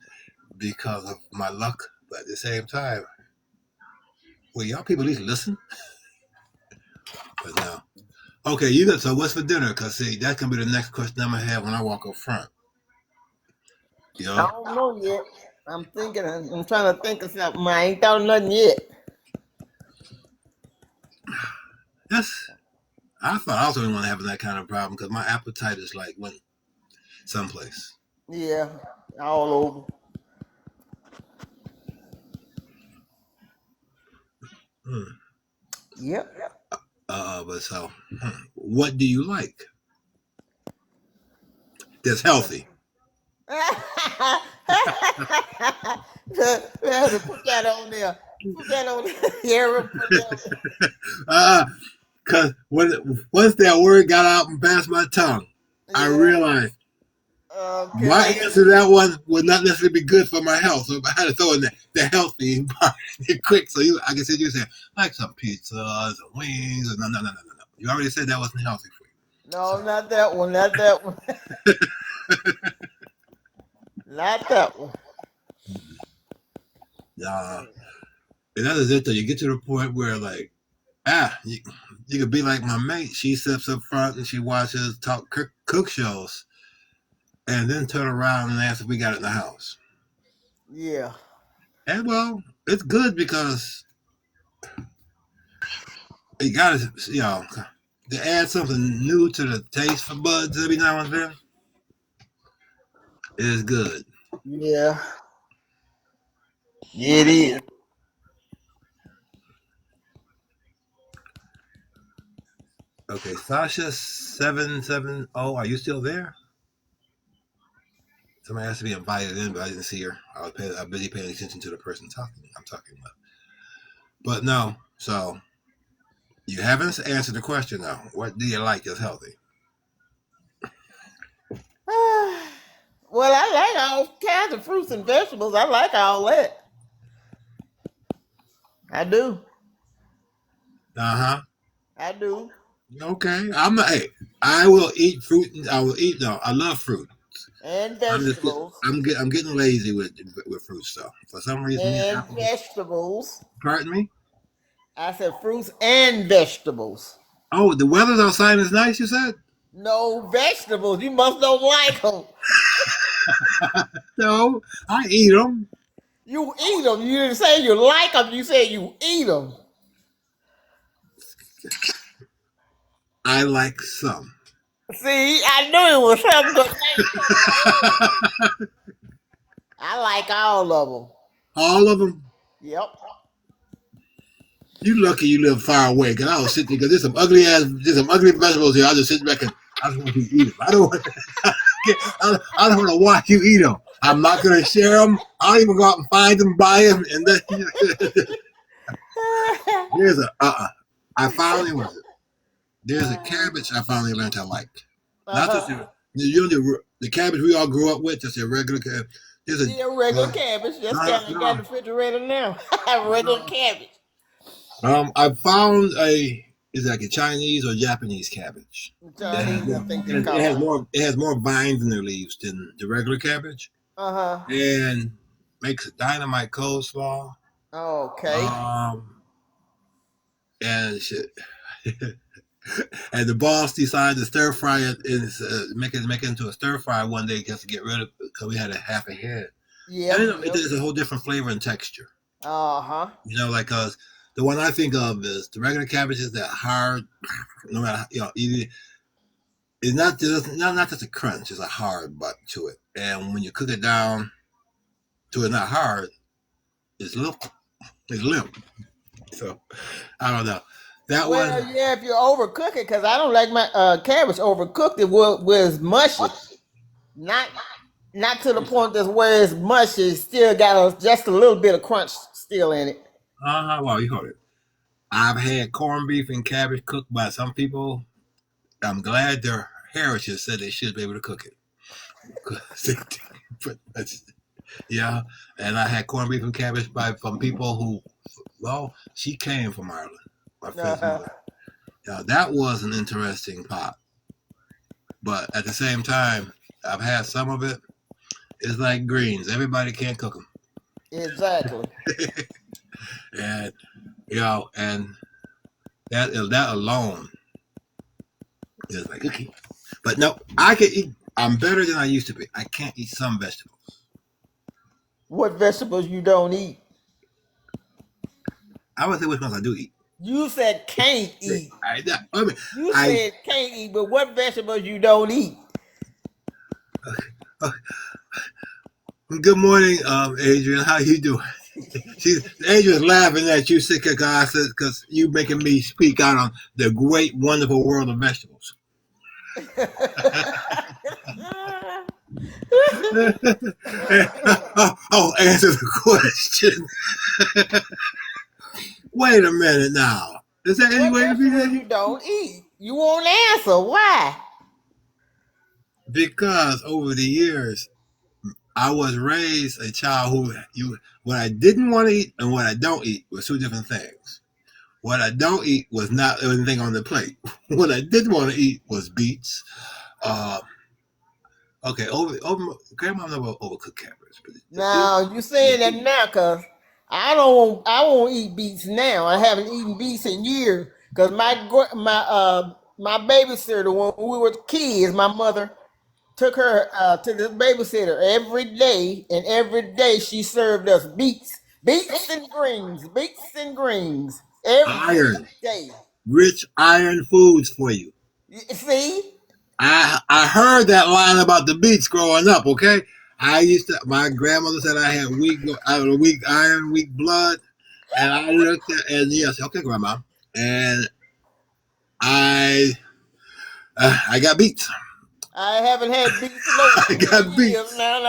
because of my luck, but at the same time, will y'all people at least listen? But no. Okay, so what's for dinner? Cause see, that can be the next question I'm gonna have when I walk up front. You know? I don't know yet. I'm thinking. I'm trying to think of something. I ain't thought of nothing yet. I thought I was the only one having that kind of problem because my appetite is like went someplace. Yeah, all over. Yep. But so, what do you like that's healthy? We have to put that on there. Put that on there. Yeah, put that on there. Cause once that word got out and passed my tongue, I realized my answer to that one would not necessarily be good for my health. So I had to throw in the healthy part quick. So I can say you said like some pizzas and wings. And no. You already said that wasn't healthy for you. No, not that one. Not that one. Not that one. And that is it though. You get to the point where like, you could be like my mate. She sits up front and she watches cook shows, and then turn around and ask if we got it in the house. Yeah. And well, it's good because you got to add something new to the taste for buds every now and then. It is good. Yeah. It is. Okay, Sasha 770. Are you still there? Somebody has to be invited in, but I didn't see her. I'm busy paying attention to the person I'm talking about. But no, so you haven't answered the question though. What do you like that's healthy? Well, I like all kinds of fruits and vegetables. I like all that. I do. I do. Okay, I will eat fruit. I love fruit and vegetables. I'm getting lazy with fruit stuff for some reason. And vegetables. Pardon me? I said fruits and vegetables. Oh, the weather outside is nice. You said no vegetables. You must don't like them. No, I eat them. You eat them. You didn't say you like them. You said you eat them. I like some. See, I knew it was something. 'Cause I like all of them. All of them. Yep. You lucky you live far away, cause I was sitting because there's some ugly vegetables here. I just sit back and I just want you to eat them. I don't want to watch you eat them. I'm not gonna share them. I don't even go out and find them, buy them, and then there's a I finally was it. There's a cabbage I finally learned to like. Not just the cabbage we all grew up with, just a regular cabbage. There's Yeah, regular cabbage. Just got in the refrigerator now. Regular cabbage. I found is it like a Chinese or Japanese cabbage. Chinese, I think they call It has more vines in their leaves than the regular cabbage. And makes a dynamite coleslaw. Okay. And shit. And the boss decided to stir fry it and make it into a stir fry one day just to get rid of it because we had a half a head. Yeah. It's a whole different flavor and texture. You know, like the one I think of is the regular cabbage is that hard, no matter it's not just a crunch, it's a hard butt to it. And when you cook it down to it not hard, it's limp. So I don't know. That one. Yeah, if you overcook it, because I don't like my cabbage overcooked. It was mushy, not to the point that's where it's mushy. It's still got just a little bit of crunch still in it. Well, you heard it. I've had corned beef and cabbage cooked by some people. I'm glad their heritage said they should be able to cook it. Yeah, and I had corned beef and cabbage from people who, well, she came from Ireland. My friend's mother. Yeah, that was an interesting pot. But at the same time, I've had some of it. It's like greens. Everybody can't cook them. Exactly. And and that alone is like okay. But no, I can eat. I'm better than I used to be. I can't eat some vegetables. What vegetables you don't eat? I would say which ones I do eat. You said can't eat. You said can't eat, but what vegetables you don't eat? Good morning, Adrian. How you doing? Adrian's laughing at you, sick guy, because you making me speak out on the great, wonderful world of vegetables. Answer the question. Wait a minute now. Is there any way to be that? You don't eat. You won't answer. Why? Because over the years, I was raised a child who what I didn't want to eat and what I don't eat was two different things. What I don't eat was not anything on the plate. What I did want to eat was beets. Grandma never overcooked cabbage. Now you saying that now, cause I won't eat beets now. I haven't eaten beets in years. Cause my babysitter when we were kids, my mother took her to the babysitter every day, and every day she served us beets and greens every day. Rich iron foods for you. See? I heard that line about the beets growing up, okay? My grandmother said I had weak iron, weak blood, and I looked at and yes, okay, grandma, and I got beets. I haven't had beets I got beets now.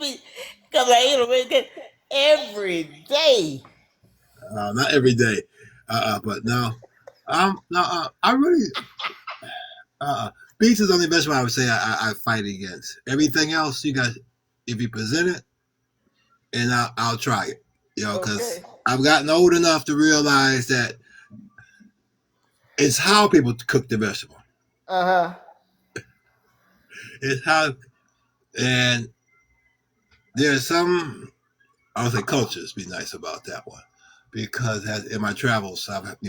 Because I eat them every day. Not every day, but no, I really. Beets is the only vegetable I would say I fight against. Everything else, you guys, if you present it, and I'll try it. Because I've gotten old enough to realize that it's how people cook the vegetable. It's how, and there's some, I would say cultures be nice about that one. Because in my travels, I've had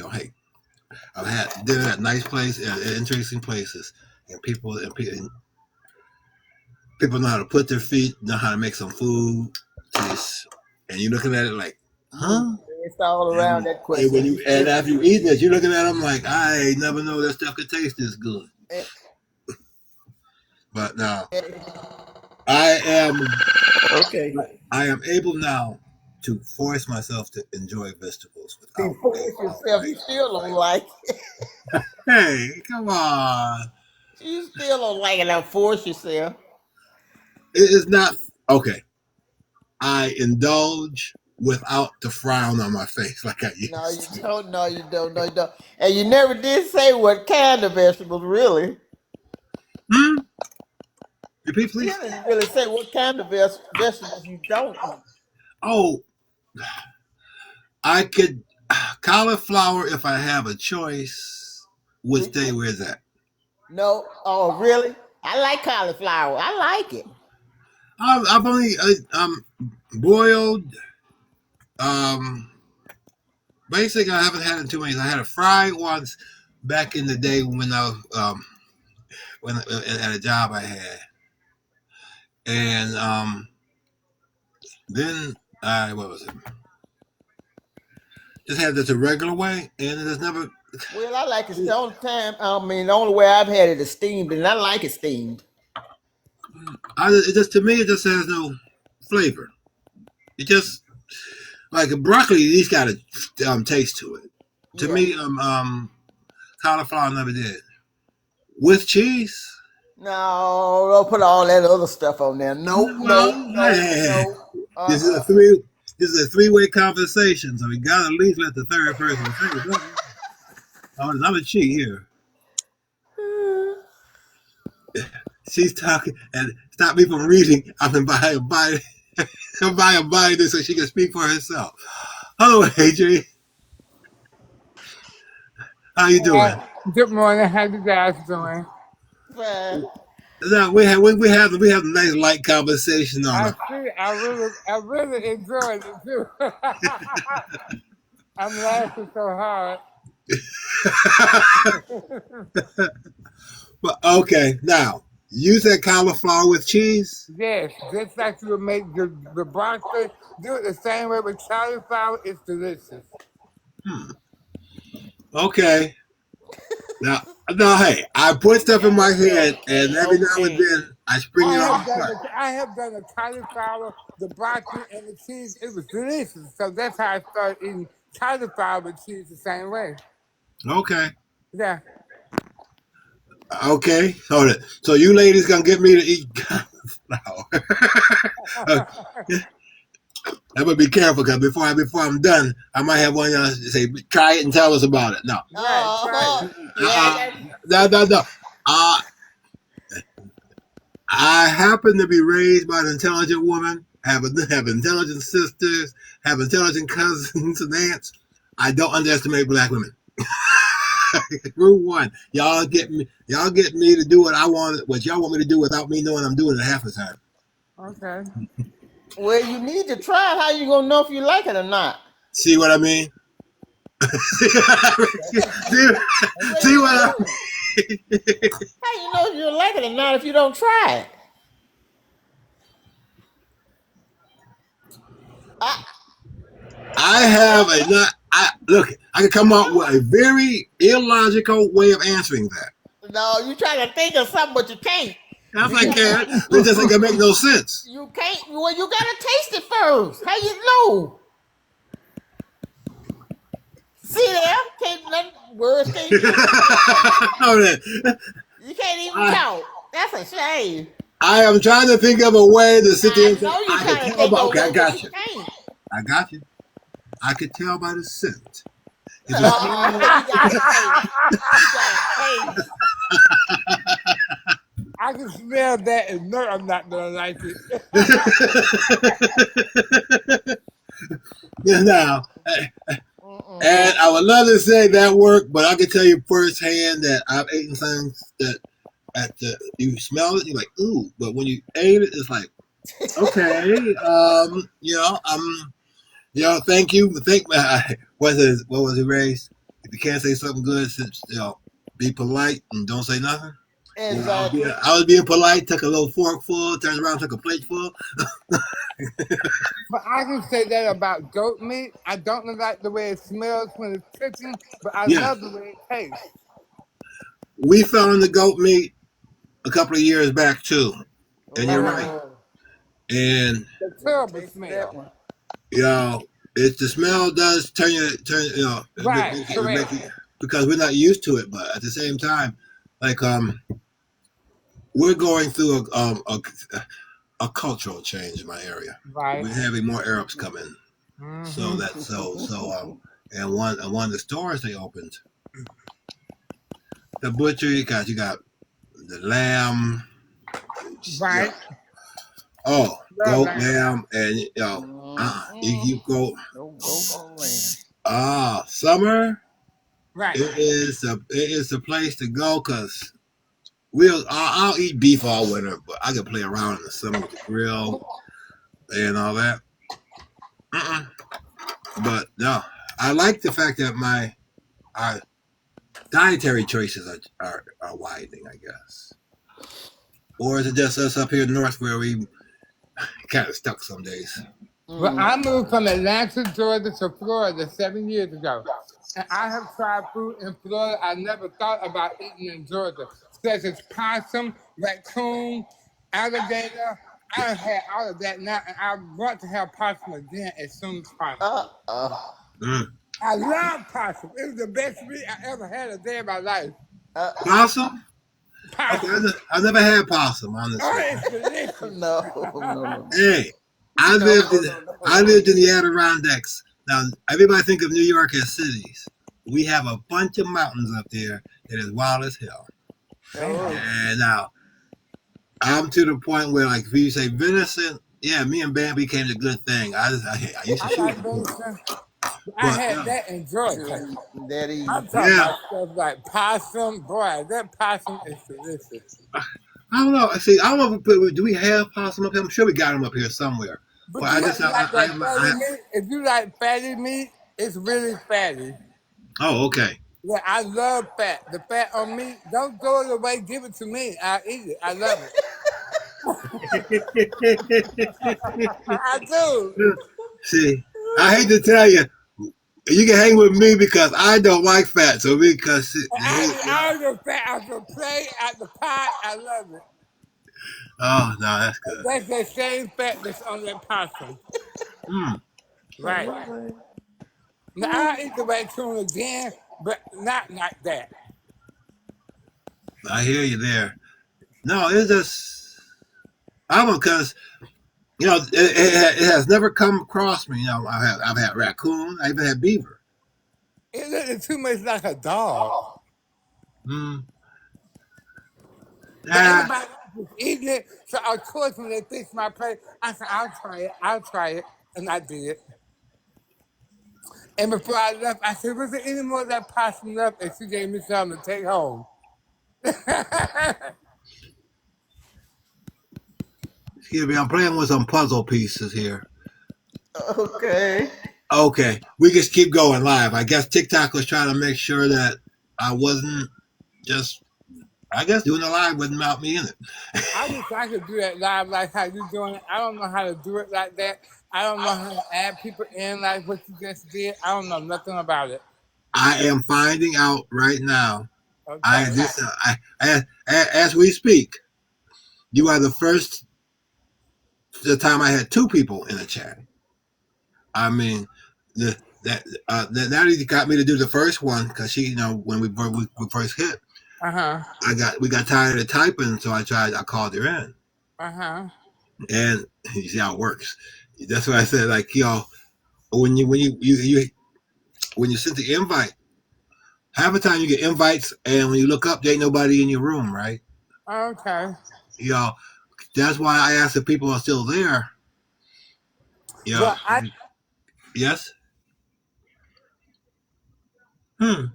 dinner at nice places, interesting places. And people know how to put their feet, know how to make some food, and you're looking at it like, huh? It's all around that question. And after you eat it, you're looking at them like, I never know that stuff could taste this good. But now I am Okay. I am able now to force myself to enjoy vegetables See, without force being yourself. You still don't like it. Hey, come on. You still don't like it. Now force yourself. It is not okay. I indulge without the frown on my face like I No, you used to. don't. No, you don't. No, you don't. And you never did say what kind of vegetables, really. Hmm? Repeat, You please. didn't really say what kind of vegetables you don't eat. Oh, I could cauliflower if I have a choice would stay where it's at. No. Oh, really? I like cauliflower. I like it. I've only boiled. Um, basically, I haven't had it too many. I had a fried once back in the day when I was when at a job I had, and then I what was it? Just had this a regular way, and it has never. Well, I like it. The only time, I mean, the only way I've had it is steamed, and I like it steamed. It just to me, it just has no flavor. It just like a broccoli, at least got a taste to it. To Yeah. me, cauliflower never did. With cheese? No, don't put all that other stuff on there. No, no, Well, no, hey, no. this is a three. This is a three-way conversation, so we gotta at least let the third person say something. Oh, there's another cheat here. She's talking, and stop me from reading. I'm gonna buy a bite. I'm buying a bite this so she can speak for herself. Hello, Adrian. How you doing? Good morning. How you guys doing? Fine. No, we have a nice light conversation on I it. see. I really enjoyed it too. I'm laughing so hard. But okay, now you said cauliflower with cheese. Yes, just like you would make the broccoli. Do it the same way with cauliflower. It's delicious. Okay. Now, no, hey, I put stuff in my head, and every now and then I spring it off. I have done the cauliflower, the broccoli, and the cheese. It was delicious. So that's how I started eating cauliflower with cheese the same way. Okay. Yeah. Okay. So you ladies gonna get me to eat cauliflower. I'm gonna be careful because before I'm done, I might have one of y'all say, "Try it and tell us about it." No. Oh, No. I happen to be raised by an intelligent woman, have intelligent sisters, have intelligent cousins and aunts. I don't underestimate black women. Rule one, y'all get me to do what y'all want me to do without me knowing I'm doing it half the time. Okay. well, you need to try it. How you gonna know if you like it or not? See what I mean? see what I mean? How you know if you like it or not if you don't try it? I have look. I can come up with a very illogical way of answering that. No, you trying to think of something, but you can't. Yes, I can. It just ain't gonna make no sense. You can't. Well, you gotta taste it first. How you know? See there? Can't nothing. Words can't. You can't even count. That's a shame. I am trying to think of a way to sit there I and say, know you're I trying can to tell think by, of okay, I what got you you. can't. I got you. I could tell by the scent. You got taste. I can smell that and know I'm not gonna like it. Now, and I would love to say that worked, but I can tell you firsthand that I've eaten things that you smell it, you're like, ooh, but when you ate it, it's like, okay, thank you. What was it raised? If you can't say something good, be polite and don't say nothing. Exactly. I was being polite, took a little fork full, turned around, took a plate full. But I can say that about goat meat. I don't like the way it smells when it's cooking, but I love the way it tastes. We found the goat meat a couple of years back too, and you're right. Oh, And The never terrible tasted that smell. one. you know, it's the smell does turn you know Right, it make correct. you, because we're not used to it, but at the same time, like we're going through a cultural change in my area. Right. We're having more Arabs come in, so Mm-hmm. that's and one of the stores they opened, the butcher you got the lamb, Right. oh, Love goat, that. lamb, and you go No goat on land. summer. Right. It is the place to go because I'll eat beef all winter, but I can play around in the summer with the grill and all that. Uh-uh. But no, I like the fact that our dietary choices are widening, I guess. Or is it just us up here north where we kind of stuck some days? Well, I moved from Atlanta, Georgia to Florida 7 years ago. And I have tried food in Florida I never thought about eating in Georgia, such as possum, raccoon, alligator. I have had all of that now, and I want to have possum again as soon as possible. Mm. I love possum. It was the best meat I ever had a day in my life. Possum? Okay, Possum. I never had possum, honestly. Oh, it's delicious. No. Hey, I lived in the Adirondacks. Now everybody think of New York as cities. We have a bunch of mountains up there that is wild as hell. And now I'm to the point where, like, if you say venison, yeah, me and Bam became a good thing. I used to I shoot like him. venison. I But had that in Georgia. Daddy. I'm talking Yeah. about stuff like possum. Boy, that possum is delicious. I don't know. See, I don't know. Do we have possum up here? I'm sure we got them up here somewhere. But But I you just like that fatty meat? If you like fatty meat, it's really fatty. oh, okay. Yeah, I love fat. The fat on meat, don't throw it away. Give it to me. I'll eat it. I love it. I do. See, I hate to tell you, you can hang with me because I don't like fat. So because I eat all the fat out the plate, out the pot. I love it. oh no, that's good. That's the same fat that's on that possum. Mm. Right. Now, I'll eat the raccoon again, but not like that. I hear you there. No, it's just I'm because you know it has never come across me. You know, I've had raccoon. I even had beaver. It looks too much like a dog. Mm. But everybody else was eating it. So of course when they fixed my plate, I said, I'll try it. And I did. And before I left, I said, was there any more of that possum left? And she gave me something to take home. Excuse me, I'm playing with some puzzle pieces here. Okay. Okay, we just keep going live. I guess TikTok was trying to make sure that I wasn't just, I guess, doing a live without me in it. I wish I could do that live like how you doing it. I don't know how to do it like that. I don't know how to add people in like what you just did. I don't know nothing about it. I am finding out right now. Okay. As we speak, you are the first time I had two people in the chat. I mean, that got me to do the first one because she, you know, when we first hit, we got tired of typing, so I called her in, and you see how it works. That's why I said, like, y'all, when you sent the invite, half the time you get invites, and when you look up, there ain't nobody in your room, right? Okay. Y'all, that's why I asked if people are still there. Yeah. Well, Yes. No,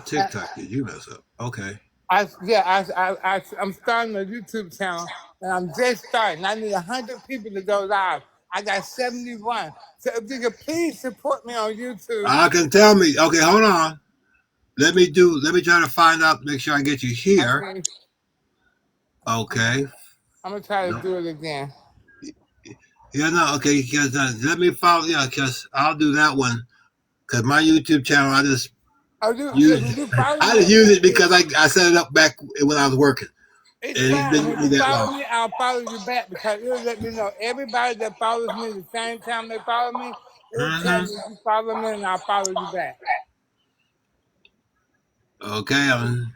TikTok. Did you mess up? Okay. I'm starting a YouTube channel, and I'm just starting. I need 100 people to go live. I got 71. So if you could please support me on YouTube. I can tell me. Okay, hold on. Let me try to find out. Make sure I get you here. Okay. I'm gonna try to do it again. Yeah, no, okay. Because let me follow. Yeah, because I'll do that one. Because my YouTube channel, I just Oh, you, Use, when you follow I me, just use it because I set it up back when I was working, it's and it's fine. been When with me you that follow long. me, I'll follow you back because it'll let me know everybody that follows me the same time they follow me. It'll tell Hmm. me you follow me and I'll follow you back. Okay, well,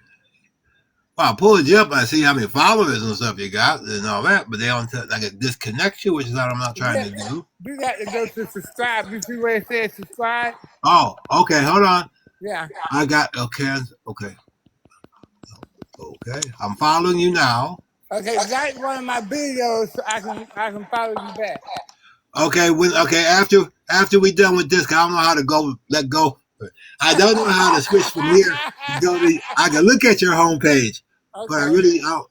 I pulled you up. I see how many followers and stuff you got and all that, but they don't like a disconnect you, which is what I'm not trying Yeah, to do. you got to go to subscribe. You see where it says subscribe? Oh, okay, hold on. Yeah. I got okay. I'm following you now. Okay, like one of my videos so I can follow you back. Okay, after we done with this, 'cause I don't know how to let go. I don't know how to switch from here to go to. I can look at your homepage, but Okay.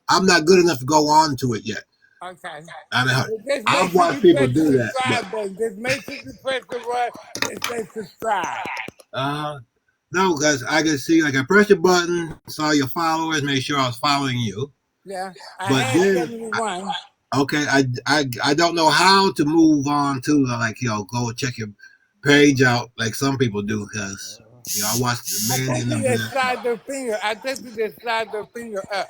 I'm not good enough to go on to it yet. Okay. I mean, Well, just make I've sure watched you people press the do that, but subscribe button. Just make sure you press the one that says subscribe. uh, no, because I can see like I pressed a button, saw your followers, made sure I was following you, Yeah. I but had then 71. okay, I don't know how to move on to like go check your page out like some people do because I watched I millions think you of just videos. slide your finger. I think you just slide your finger up.